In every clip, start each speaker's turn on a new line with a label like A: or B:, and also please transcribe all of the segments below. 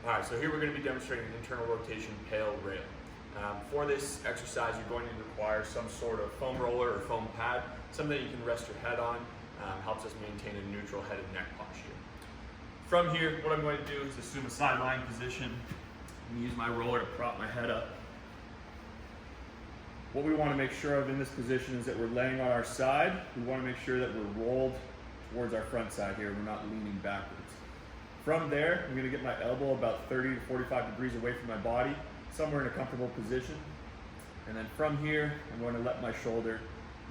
A: All right, so here we're going to be demonstrating an internal rotation PAIL rail. For this exercise, you're going to require some sort of foam roller or foam pad, something you can rest your head on. Helps us maintain a neutral head and neck posture. From here, what I'm going to do is assume a sideline position and use my roller to prop my head up. What we want to make sure of in this position is that we're laying on our side. We want to make sure that we're rolled towards our front side here. We're not leaning backwards. From there, I'm going to get my elbow about 30 to 45 degrees away from my body, somewhere in a comfortable position. And then from here, I'm going to let my shoulder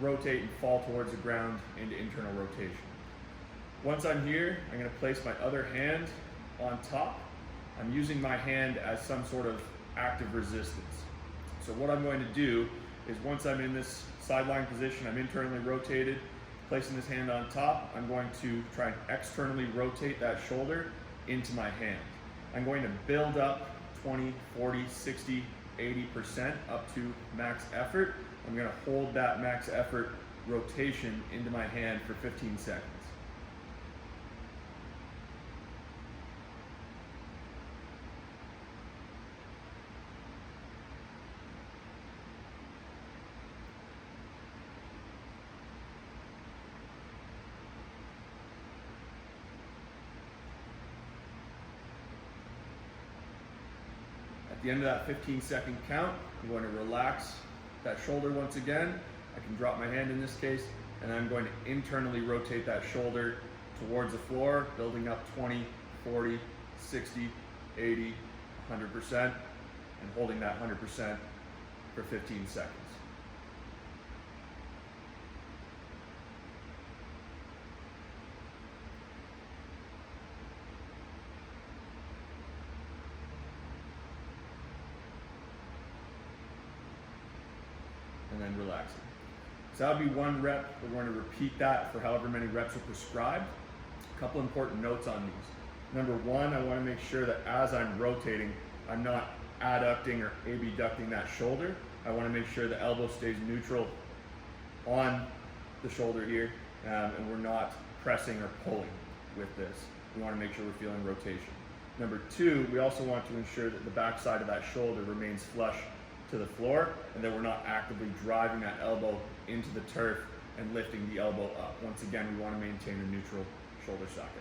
A: rotate and fall towards the ground into internal rotation. Once I'm here, I'm going to place my other hand on top. I'm using my hand as some sort of active resistance. So what I'm going to do is once I'm in this sideline position, I'm internally rotated, placing this hand on top, I'm going to try and externally rotate that shoulder into my hand. I'm going to build up 20, 40, 60, 80% up to max effort. I'm going to hold that max effort rotation into my hand for 15 seconds. At the end of that 15-second count, I'm going to relax that shoulder once again. I can drop my hand in this case, and I'm going to internally rotate that shoulder towards the floor, building up 20, 40, 60, 80, 100%, and holding that 100% for 15 seconds. And then relaxing. So that would be one rep. We're going to repeat that for however many reps are prescribed. A couple important notes on these. Number one, I want to make sure that as I'm rotating, I'm not adducting or abducting that shoulder. I want to make sure the elbow stays neutral on the shoulder here, and we're not pressing or pulling with this. We want to make sure we're feeling rotation. Number two, we also want to ensure that the back side of that shoulder remains flush to the floor, and that we're not actively driving that elbow into the turf and lifting the elbow up. Once again, we want to maintain a neutral shoulder socket.